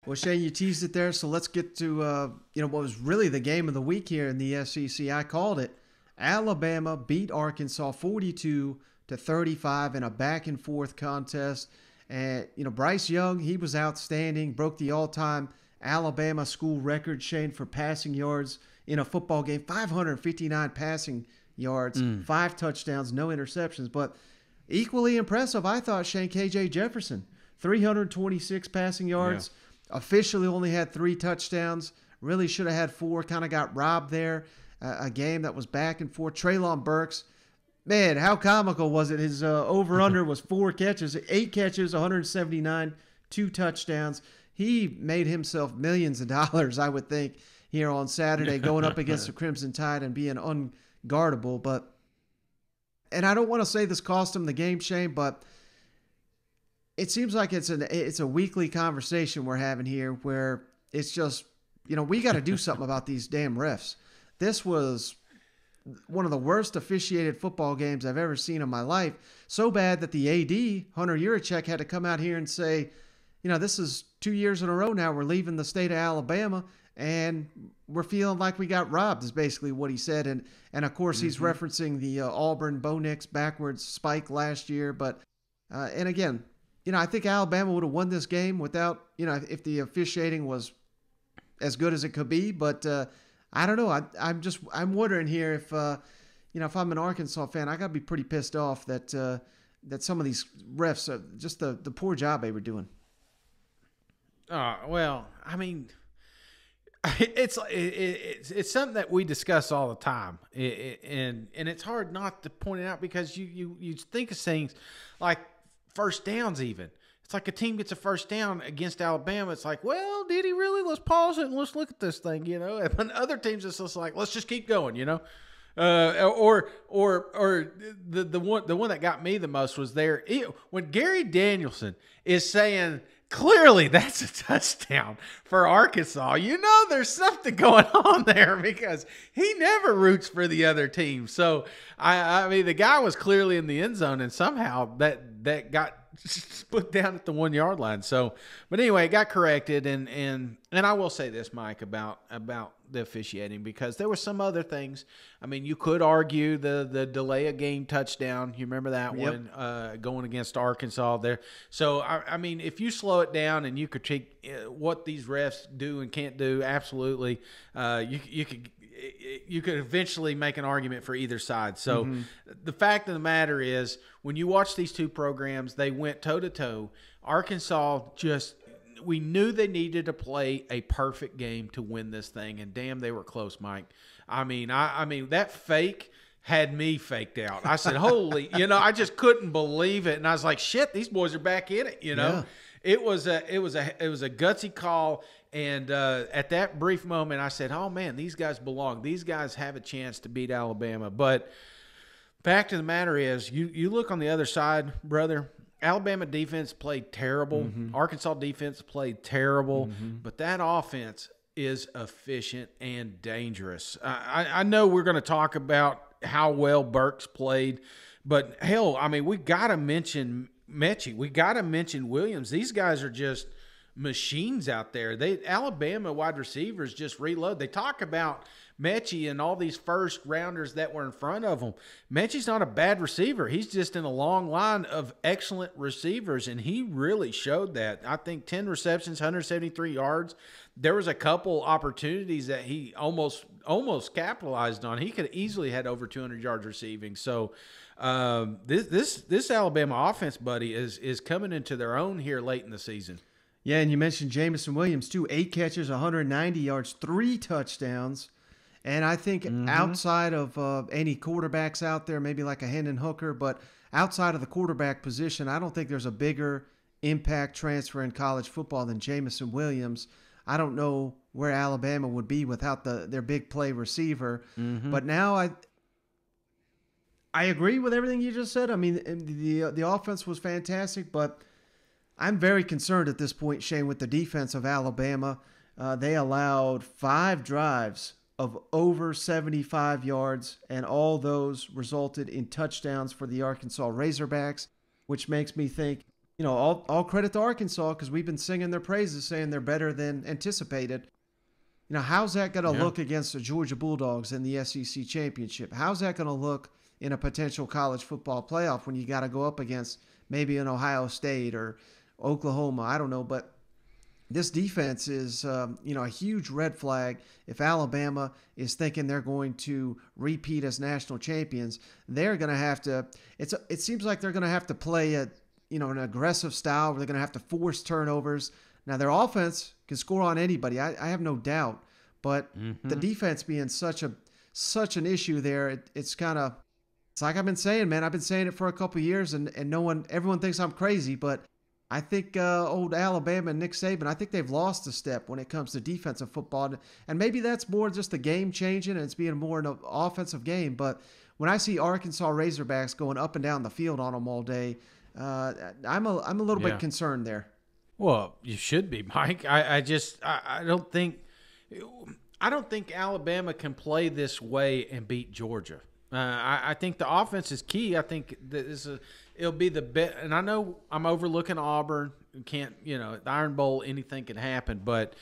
Well, Shane, you teased it there, so let's get to what was really the game of the week here in the SEC. I called it. Alabama beat Arkansas 42-35 in a back and forth contest. And Bryce Young, he was outstanding, broke the all-time Alabama school record, Shane, for passing yards in a football game. 559 passing yards, 5 touchdowns, no interceptions. But equally impressive, I thought, Shane, KJ Jefferson, 326 passing yards. Yeah. Officially only had 3 touchdowns. Really should have had 4. Kind of got robbed there. A game that was back and forth. Treylon Burks, man, how comical was it? His over-under was 4 catches, 8 catches, 179, 2 touchdowns. He made himself millions of dollars, I would think, here on Saturday, going up against the Crimson Tide and being unguardable. And I don't want to say this cost him the game, Shane, but it seems like it's a weekly conversation we're having here where it's just, we got to do something about these damn refs. This was one of the worst officiated football games I've ever seen in my life. So bad that the AD, Hunter Yurachek, had to come out here and say, this is 2 years in a row now. We're leaving the state of Alabama, and we're feeling like we got robbed, is basically what he said. And of course, he's referencing the Auburn Bo Nix backwards spike last year. But, and again, I think Alabama would have won this game without, if the officiating was as good as it could be. But I don't know. I'm wondering here if, if I'm an Arkansas fan, I got to be pretty pissed off that some of these refs, just the poor job they were doing. Well, I mean, it's something that we discuss all the time, and it's hard not to point it out because you think of things like first downs even. It's like a team gets a first down against Alabama. It's like, well, did he really? Let's pause it and let's look at this thing, And when other teams, it's just like, let's just keep going, Or the one that got me the most was there when Gary Danielson is saying, clearly that's a touchdown for Arkansas. There's something going on there because he never roots for the other team. So, I mean, the guy was clearly in the end zone, and somehow that got put down at the 1 yard line. So, but anyway, it got corrected. And I will say this, Mike, about the officiating, because there were some other things. I mean, you could argue the delay of game touchdown. You remember that one going against Arkansas there. So, I mean, if you slow it down and you critique what these refs do and can't do, absolutely, you could eventually make an argument for either side. So the fact of the matter is, when you watch these two programs, they went toe-to-toe. Arkansas we knew they needed to play a perfect game to win this thing, and damn, they were close, Mike. I mean, that fake had me faked out. I said, holy, I just couldn't believe it. And I was like, shit, these boys are back in it, Yeah. It was a gutsy call. And at that brief moment, I said, oh, man, these guys belong. These guys have a chance to beat Alabama. But fact of the matter is, you look on the other side, brother, Alabama defense played terrible. Arkansas defense played terrible. But that offense is efficient and dangerous. I know we're going to talk about how well Burks played. But, hell, I mean, we got to mention Mechie. We got to mention Williams. These guys are just machines out there. Alabama wide receivers just reload. They talk about Mechie and all these first rounders that were in front of him. Mechie's not a bad receiver. He's just in a long line of excellent receivers, and he really showed that. I think 10 receptions, 173 yards. There was a couple opportunities that he almost capitalized on. He could have easily had over 200 yards receiving. So this Alabama offense, buddy, is coming into their own here late in the season. Yeah, and you mentioned Jameson Williams, too. 8 catches, 190 yards, 3 touchdowns. And I think outside of any quarterbacks out there, maybe like a Hendon Hooker, but outside of the quarterback position, I don't think there's a bigger impact transfer in college football than Jameson Williams. I don't know where Alabama would be without their big play receiver. But now I agree with everything you just said. I mean, the offense was fantastic, but I'm very concerned at this point, Shane, with the defense of Alabama. They allowed 5 drives of over 75 yards, and all those resulted in touchdowns for the Arkansas Razorbacks, which makes me think, all credit to Arkansas because we've been singing their praises, saying they're better than anticipated. How's that going to look against the Georgia Bulldogs in the SEC championship? How's that going to look in a potential college football playoff when you got to go up against maybe an Ohio State or Oklahoma? I don't know, but this defense is, a huge red flag. If Alabama is thinking they're going to repeat as national champions, they're going to have to. It seems like they're going to have to play an aggressive style where they're going to have to force turnovers. Now their offense can score on anybody. I have no doubt, but the defense being such an issue there, it's like I've been saying, man. I've been saying it for a couple of years, and everyone thinks I'm crazy, but I think old Alabama and Nick Saban, I think they've lost a step when it comes to defensive football. And maybe that's more just the game changing and it's being more an offensive game. But when I see Arkansas Razorbacks going up and down the field on them all day, I'm a little bit concerned there. Well, you should be, Mike. I don't think Alabama can play this way and beat Georgia. I think the offense is key. I think that it'll be the best. And I know I'm overlooking Auburn. Can't, the Iron Bowl, anything can happen. But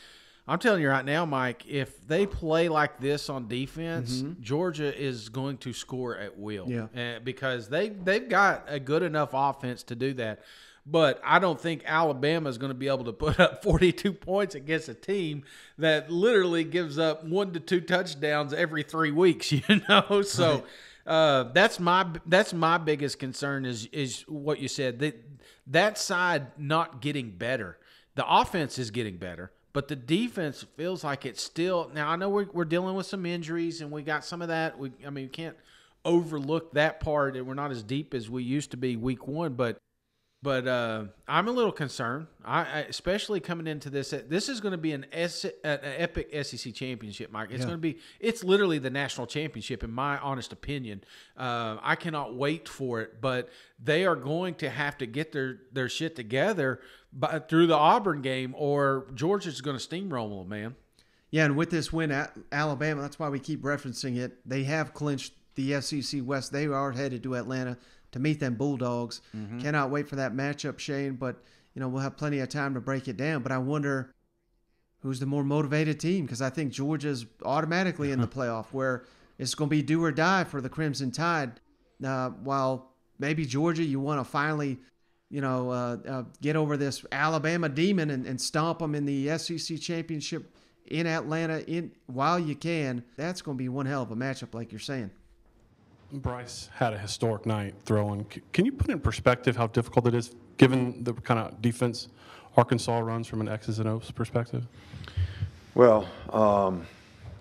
I'm telling you right now, Mike, if they play like this on defense, Georgia is going to score at will. Yeah. Because they've got a good enough offense to do that. But I don't think Alabama is going to be able to put up 42 points against a team that literally gives up 1 to 2 touchdowns every 3 weeks. So that's my biggest concern is what you said. That side not getting better. The offense is getting better, but the defense feels like it's still. Now I know we're dealing with some injuries and we got some of that. We can't overlook that part, and we're not as deep as we used to be week 1, But I'm a little concerned, especially coming into this. This is going to be an epic SEC championship, Mike. It's literally the national championship, in my honest opinion. I cannot wait for it, but they are going to have to get their shit together through the Auburn game, or Georgia's going to steamroll them, man. Yeah, and with this win at Alabama, that's why we keep referencing it. They have clinched the SEC West. They are headed to Atlanta to meet them Bulldogs. Cannot wait for that matchup, Shane, but we'll have plenty of time to break it down. But I wonder who's the more motivated team, because I think Georgia's automatically in the playoff, where it's going to be do or die for the Crimson Tide. While maybe Georgia, you want to finally get over this Alabama demon and stomp them in the SEC championship in Atlanta while you can. That's going to be one hell of a matchup, like you're saying. Bryce had a historic night throwing. Can you put in perspective how difficult it is, given the kind of defense Arkansas runs from an X's and O's perspective? Well,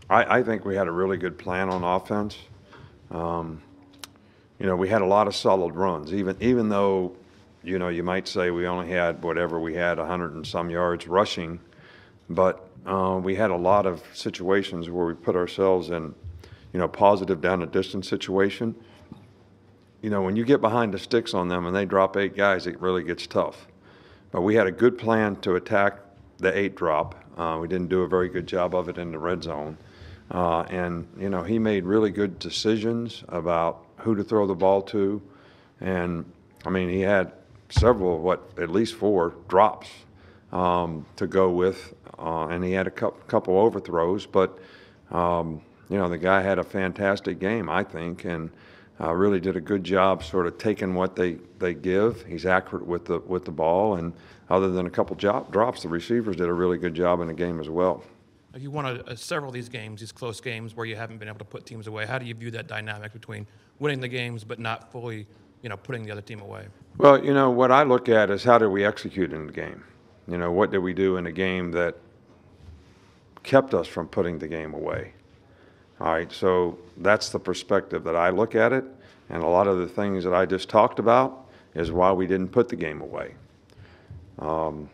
I think we had a really good plan on offense. We had a lot of solid runs, even though, you might say we only had whatever we had, 100 and some yards rushing, but we had a lot of situations where we put ourselves in positive down the distance situation. When you get behind the sticks on them and they drop 8 guys, it really gets tough. But we had a good plan to attack the 8 drop. We didn't do a very good job of it in the red zone. And he made really good decisions about who to throw the ball to. And, he had several, at least 4 drops to go with. And he had a couple overthrows. But, the guy had a fantastic game, I think, and really did a good job sort of taking what they give. He's accurate with the ball, and other than a couple drops, the receivers did a really good job in the game as well. You won several of these games, these close games where you haven't been able to put teams away. How do you view that dynamic between winning the games but not fully, putting the other team away? Well, what I look at is how did we execute in the game? What did we do in the game that kept us from putting the game away? All right, so that's the perspective that I look at it, and a lot of the things that I just talked about is why we didn't put the game away. The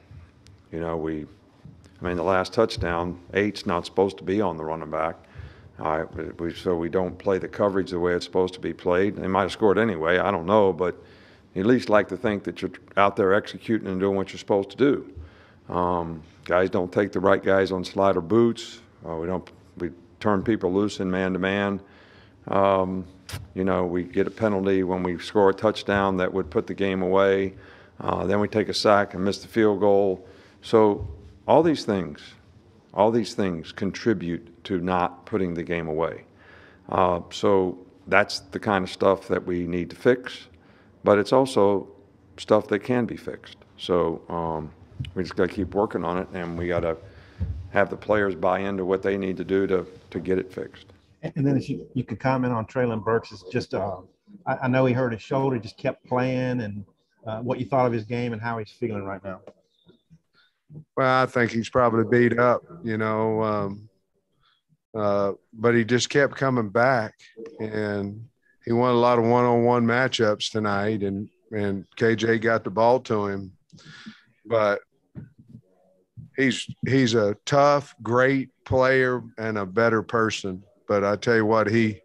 last touchdown, 8's not supposed to be on the running back. All right, so we don't play the coverage the way it's supposed to be played. They might have scored anyway, I don't know, but you at least like to think that you're out there executing and doing what you're supposed to do. Guys don't take the right guys on slider boots. We turn people loose in man-to-man. We get a penalty when we score a touchdown that would put the game away. Then we take a sack and miss the field goal. So all these things contribute to not putting the game away. So that's the kind of stuff that we need to fix, but it's also stuff that can be fixed. So we just got to keep working on it, and we got to have the players buy into what they need to do to get it fixed. And then if you could comment on Treylon Burks, is just I know he hurt his shoulder, just kept playing, and what you thought of his game and how he's feeling right now. Well, I think he's probably beat up, but he just kept coming back, and he won a lot of one-on-one matchups tonight, and KJ got the ball to him. But he's a tough, great player and a better person. But I tell you what, he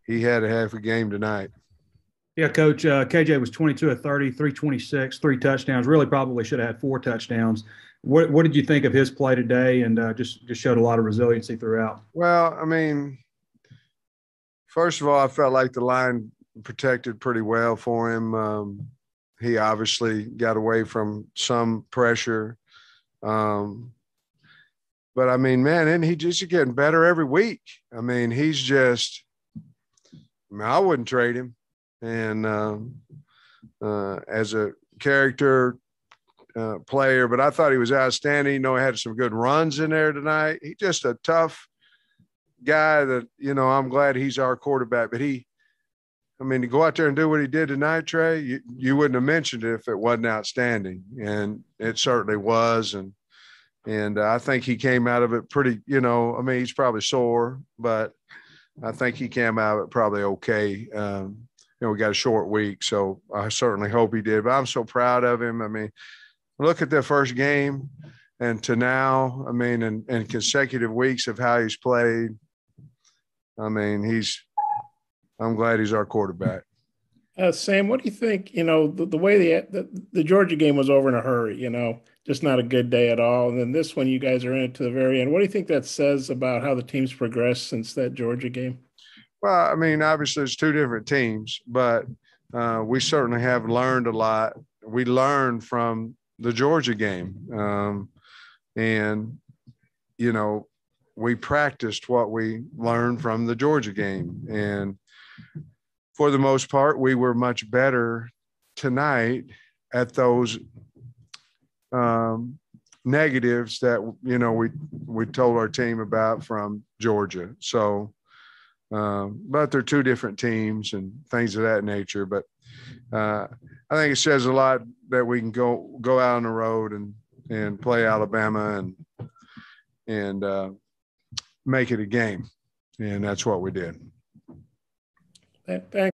had a half a game tonight. Yeah, Coach, KJ was 22 of 30, 326, 3 touchdowns. Really probably should have had 4 touchdowns. What did you think of his play today, and just showed a lot of resiliency throughout? Well, I mean, first of all, I felt like the line protected pretty well for him. He obviously got away from some pressure. But, I mean, man, and he just getting better every week. I mean, I wouldn't trade him. And as a character player, but I thought he was outstanding. He had some good runs in there tonight. He's just a tough guy that, I'm glad he's our quarterback. But to go out there and do what he did tonight, Trey, you wouldn't have mentioned it if it wasn't outstanding. And it certainly was. And I think he came out of it pretty, he's probably sore, but I think he came out of it probably okay. We got a short week, so I certainly hope he did. But I'm so proud of him. I mean, look at the first game and to now, and consecutive weeks of how he's played. I'm glad he's our quarterback. Sam, what do you think, the way the Georgia game was over in a hurry, just not a good day at all. And then this one, you guys are in it to the very end. What do you think that says about how the team's progressed since that Georgia game? Well, obviously it's 2 different teams, but we certainly have learned a lot. We learned from the Georgia game. We practiced what we learned from the Georgia game. And for the most part, we were much better tonight at those negatives that, we told our team about from Georgia. So, but they're 2 different teams and things of that nature. But I think it says a lot that we can go out on the road and play Alabama and make it a game. And that's what we did. Thanks.